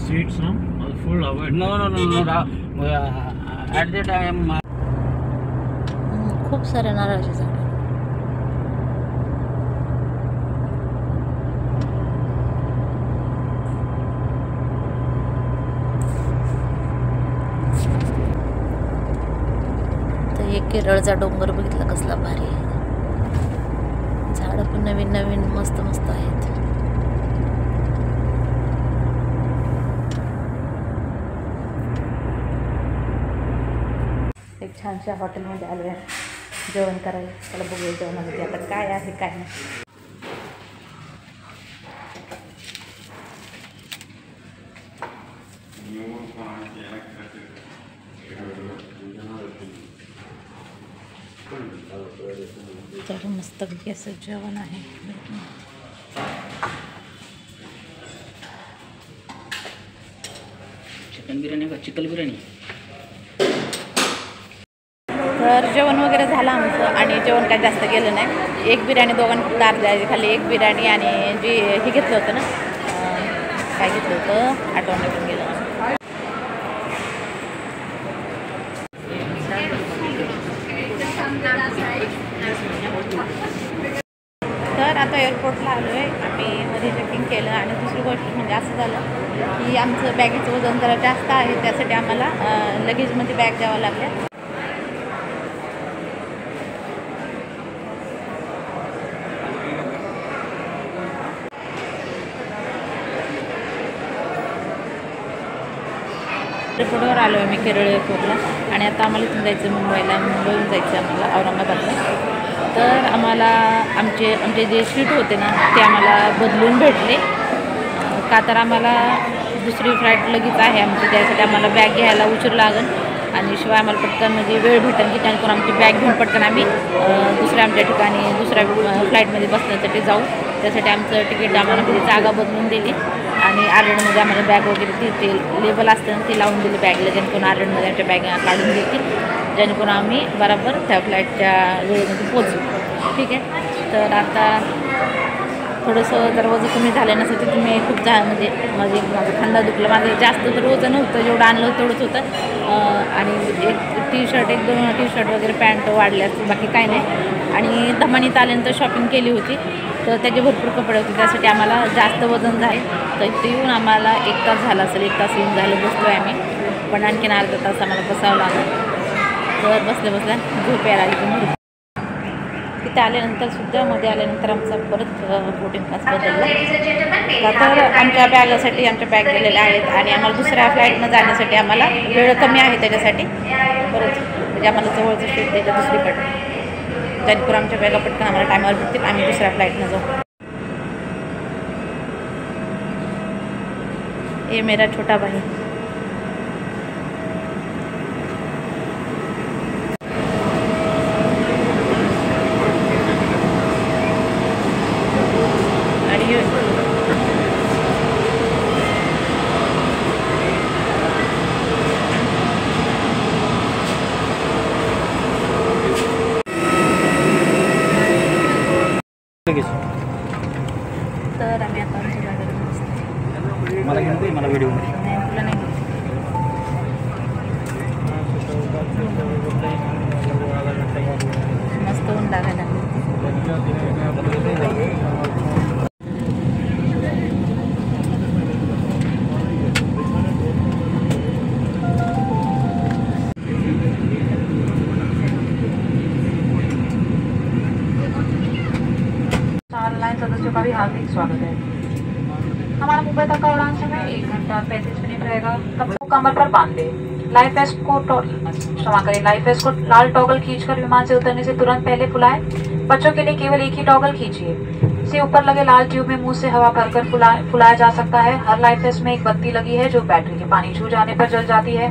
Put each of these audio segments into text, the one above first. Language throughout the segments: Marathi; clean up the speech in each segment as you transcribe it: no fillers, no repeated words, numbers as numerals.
Seats, no? Full avoid. No. At the time. खूप सारे नारळाचे झाड. तर एक केरळचा डोंगर बघितला कसला भारी आहे. झाडं पण नवीन नवीन मस्त मस्त आहेत. एक छानशा हॉटेलमध्ये आलो आहे जेवण करायला. त्याला बघूया जेवणामध्ये आता काय आहे काय नाही. तर मस्त असं जेवण आहे. चिकन बिर्याणी का चिकन बिर्याणी. तर जेवण वगैरे झालं आमचं आणि जेवण काही जास्त गेलं नाही. एक बिर्याणी दोघांनी फक्त अर्ध्या खाली एक बिर्याणी आणि जी हे घेतलं होतं ना काय घेतलं होतं आठवण पण गेलं. तर आता एअरपोर्टला आलो आहे आम्ही. मध्ये चेकिंग केलं आणि दुसरी गोष्ट म्हणजे असं झालं की आमचं बॅगेचं वजन जरा जास्त आहे. त्यासाठी आम्हाला लगेजमध्ये बॅग द्यावं लागल्या. एअरपोर्टवर आलो आहे मी केरळ एअरपोर्टला आणि आता आम्हाला इथून जायचं मुंबईला. मुंबईहून जायचं आम्हाला औरंगाबादला. तर आम्हाला आमचे जे सीट होते ना ते आम्हाला बदलून भेटले. का तर आम्हाला दुसरी फ्लाईट लगेच आहे आमची. त्यासाठी आम्हाला बॅग घ्यायला उशीर लागेल आणि शिवाय आम्हाला पटकन म्हणजे वेळ भेटेल की त्यानंतर आमची बॅग घेऊन पटकन आम्ही दुसऱ्या आमच्या ठिकाणी दुसऱ्या फ्लाईटमध्ये बसण्यासाठी जाऊ. त्यासाठी आमचं तिकीट आम्हाला म्हणजे जागा बदलून दिली आणि आर्यनमध्ये आम्हाला बॅग वगैरे ते लेबल असतं ना ते लावून दिले बॅगला. जेणेकरून आर्यनमध्ये आमच्या बॅग काढून देतील जेणेकरून आम्ही बरोबर त्या फ्लाईटच्या वेळेमध्ये पोचू. ठीक आहे. तर आता थोडंसं जर वजन कमी झालं नसेल तर तुम्ही खूप म्हणजे माझं खांदा दुखलं. माझं जास्त तर वजन नव्हतं. जेवढं आणलं होतं तेवढंच होतं आणि एक टी-शर्ट एक दोन टी-शर्ट वगैरे पॅन्ट वाढल्या बाकी काय नाही. आणि धमानीत आल्यानंतर शॉपिंग केली होती तर त्याचे भरपूर कपडे होते. त्यासाठी आम्हाला जास्त वजन झाले. तर इथे येऊन आम्हाला 1 तास झाला असेल. 1 तास येऊन झालं बसलो आहे आम्ही. पण आणखीन अर्धा तास आम्हाला बसावं लागलं. तर बसल्या झोप यायला आली. तिथे आल्यानंतर सुद्धा मध्ये आल्यानंतर आमचा परत बोर्डिंग पास बदलला. तर आमच्या बॅगासाठी आमच्या बॅग गेलेल्या आहेत आणि आम्हाला दुसऱ्या फ्लाईटनं जाण्यासाठी आम्हाला वेळ कमी आहे. त्याच्यासाठी परत म्हणजे आम्हाला जवळचं सीट त्याच्या दुसरीकडे जेणेकरून आमच्या बॅगा पटकन आम्हाला टायमावर भेटतील. आम्ही दुसऱ्या फ्लाईटनं जाऊ. ये मेरा छोटा भाई. तर आम्ही आता आमच्या जागेवर बसतो. मला घेऊन दे मला व्हिडिओ. नाही तुला नाही मस्त ऊन लागायला. सदस्यों का भी हार्दिक स्वागत है। हमारा मुंबई तक का उड़ान समय 1 घंटा 35 मिनट रहेगा। कपड़े को कमर पर बांध ले। लाइफ वेस्ट को क्षमा करें, लाइफ वेस्ट को लाल टॉगल खींचकर विमान से उतरने से तुरंत पहले फुलाएं। बच्चों के लिए केवल एक ही टॉगल खींचिए। इसे ऊपर लगे लाल ट्यूब में मुंह से हवा भरकर फुलाया जा सकता है। हर लाइफ वेस्ट में एक बत्ती लगी है जो बैटरी के पानी छू जाने पर जल जाती है।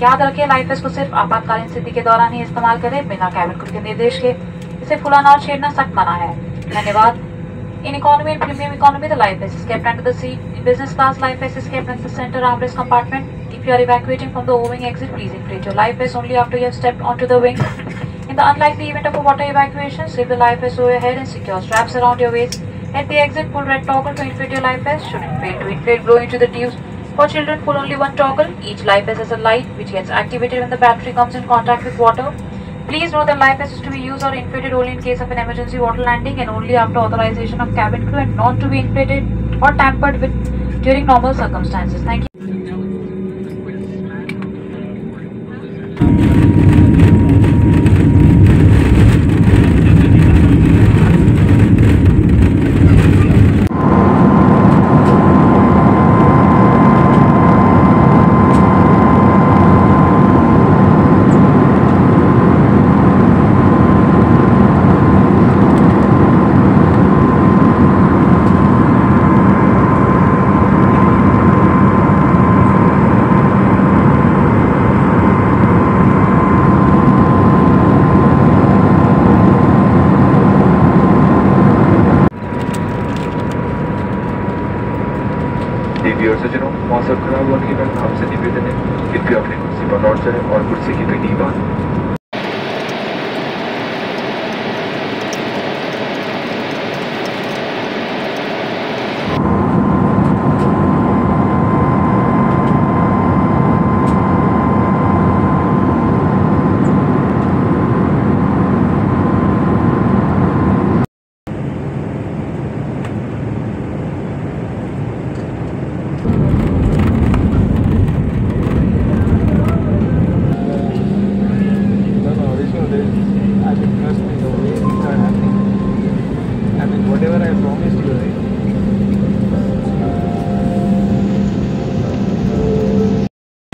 याद रखें, लाइफ वेस्ट को सिर्फ आपातकालीन स्थिति के दौरान ही इस्तेमाल करें, बिना कैबिन क्रू के निर्देश के। इसे फुलाना और छेड़ना सख्त मना है। धन्यवाद। In economy and premium economy, the life vest is kept under the seat. In business class, life vest is kept in the center armrest compartment. If you are evacuating from the O-wing exit, please inflate your life vest only after you have stepped onto the wing. In the unlikely event of a water evacuation, slip the life vest over your head and secure straps around your waist. At the exit, pull red toggle to inflate your life vest. Should it fail to inflate, blow into the tubes. For children, pull only one toggle. Each life vest has a light which gets activated when the battery comes in contact with water. Please note that life vest is to be used or inflated only in case of an emergency water landing and only after authorization of cabin crew, and not to be inflated or tampered with during normal circumstances. Thank you. देवी और सज्जनों, मौसम खराब होने के कारण आपसे निवेदन है कृपया अपनी कुर्सी पर लौट जाएं और कुर्सी की पेटी बांधें।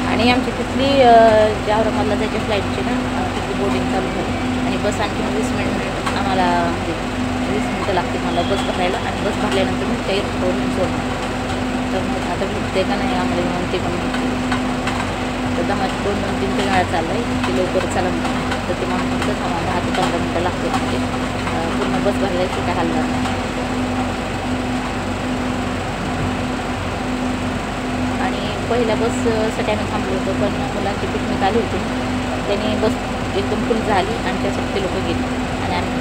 आणि आमची तिथली ज्या औरंगाबादला जायच्या फ्लाईटची ना तिथली बोर्डिंग चालू झाली आणि बस आणखी 20 मिनिट आम्हाला म्हणजे 20 मिनिटं लागते मला बस भरायला आणि बस भरल्यानंतर मी काही रोडून सोडणार तर मग आता भेटते का नाही आम्हाला म्हणून ते पण भेटते तर माझी 2-3 वेळा चाललं आहे की लवकर चाला म्हणून तर ते मला म्हटलं आम्हाला 10 ते 15 मिनिटं लागते म्हणजे पूर्ण बस भरल्याची काय हलणार नाही आणि पहिल्या बससाठी आम्ही थांबलो होतो पण मुलांची पिकनिक आली होती त्यांनी बस एकदम फुल झाली आणि त्यासाठी ते लोक गेले आणि आम्ही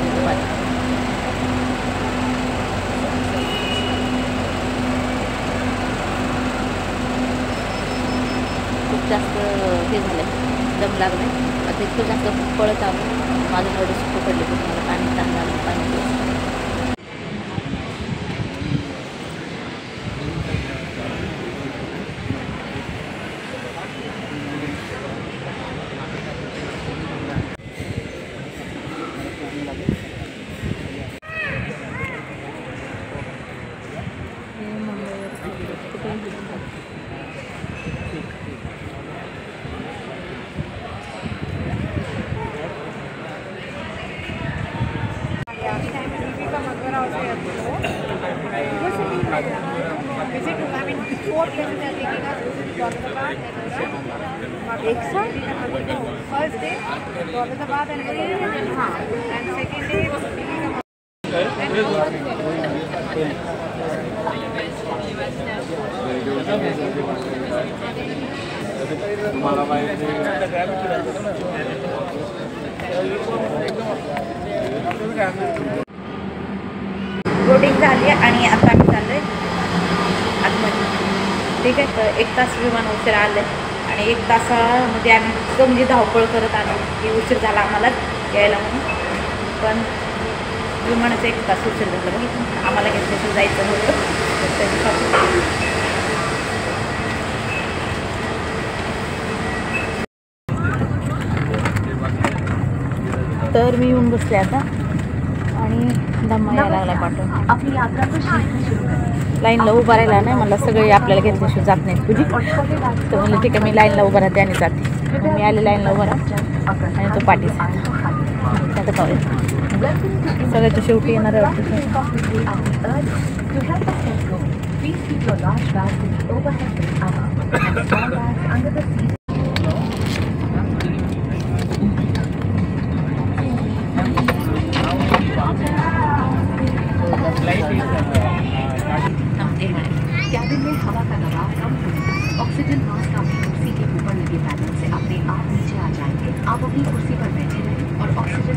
खूप जास्त हे झालं दम लागलं आता इतकं जास्त पळत आलो माझं एवढं सुकं पडले की मला पाणी तांदळाला पाणी एक साथ फर्स्ट डे दौलताबाद एंड हाँ एंड सेकेंड डे बोटिंग झाली आणि आता आम्ही चाललोय आतमध्ये ठीक आहे तर 1 तास विमान उशीर आलं आणि 1 तासामध्ये आम्ही इतकं म्हणजे धावपळ करत आलो की उशीर झाला आम्हाला यायला म्हणून पण विमानाचा 1 तास उशीर झाला बघितलं आम्हाला घेतल्याशिवाय जायचं नव्हतं त्याच्यासाठी तर मी येऊन बसले आता आणि धम्मा यायला लागला पाठवून अपनी यात्रा को शीघ्र शुरू करें। लाईनला उभा राहिला नाही मला सगळे आपल्याला घेतल्याशिवाय जात नाहीत तुझी तर म्हणलं ठीक आहे मी लाईनला उभा राहते आणि जाते मी आले लाईनला उभा राहा आणि तो पाठीचा आता पाहूया सगळ्याच्या शेवटी येणार कैबिन में हवा का दबाव कम होने ऑक्सीजन मास्क आपकी कुर्सी के ऊपर लगे पैनल से अपने आप नीचे आ जाएंगे। आप अपनी कुर्सी पर बैठे रहें और ऑक्सीजन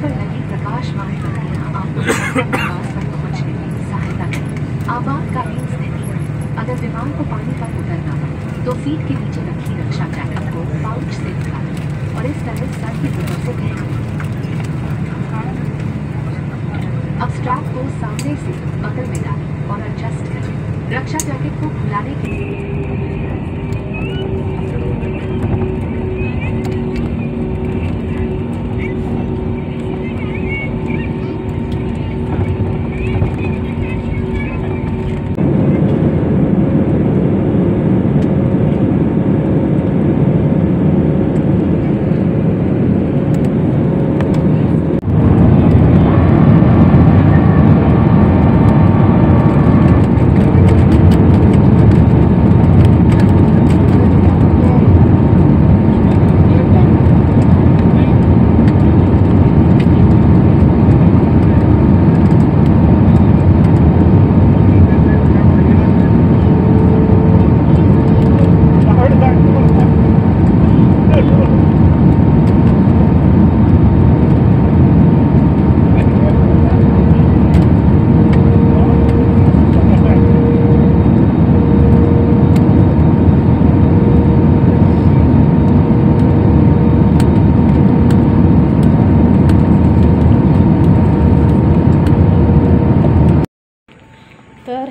पर लगी प्रकाशमान बत्तियां आपको विमान पर पहुंचने में सहायता करें। आपातकालीन स्थिति में अगर विमान को पानी पर उतरना हो तो सीट के नीचे रखी रक्षा जैकेट को पाउच से निकालें और इस तरह सर की ऊपर से खींचें। अब स्ट्रैप को सामने से बगल में डालें और एडजस्ट करें। रक्षा जैकेट को खुलाने के लिए तर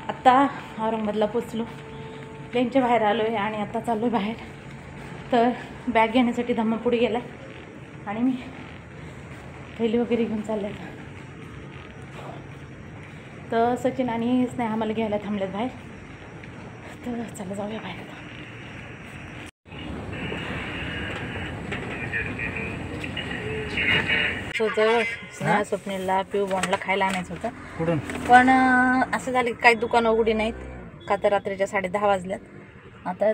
आत्ता औरंगाबादला पोचलो, प्लेनच्या बाहेर आलो आहे आणि आता चाललो आहे बाहेर. तर बॅग घेण्यासाठी धम्मा पुढे गेला आणि मी थैली वगैरे घेऊन चालले. तर सचिन आणि स्नेहा आम्हाला घ्यायला थांबलेत बाहेर. तर चला जाऊया बाहेर आता. होतं स्नेहा स्वप्नीलला पिऊ बॉन्डला खायला आणायचं होतं कुठून, पण असं झालं की काही दुकानं उघडी नाहीत का, तर रात्रीच्या 10:30 वाजल्यात. आता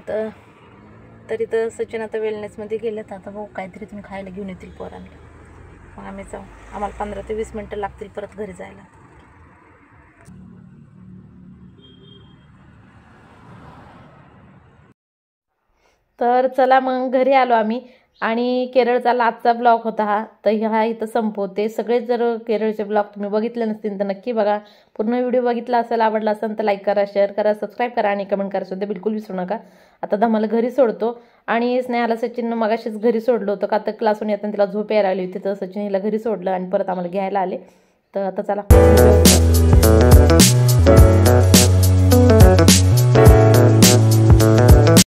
तरी तर सचिन आता वेलनेसमध्ये गेलेत. आता भाऊ काहीतरी तुम्ही खायला घेऊन येतील पोरांना, मग आम्ही जाऊ. आम्हाला 15 ते 20 मिनटं लागतील परत घरी जायला. तर चला मग घरी आलो आम्ही. आणि केरळचा आजचा ब्लॉग होता हा. तर हा इथं संपवते. सगळे जर केरळचे ब्लॉग तुम्ही बघितले नसतील तर नक्की बघा. पूर्ण व्हिडिओ बघितला असेल, आवडला असेल तर लाईक करा, शेअर करा, सबस्क्राईब करा आणि कमेंट करा सुद्धा बिलकुल विसरू नका. आता धमाला घरी सोडतो आणि स्नेहाला सचिननं मगाशीच घरी सोडलं होतं का, तर क्लासून येताना तिला झोप यायला आली होती. तर सचिन हिला घरी सोडलं आणि परत आम्हाला घ्यायला आले. तर आता चला.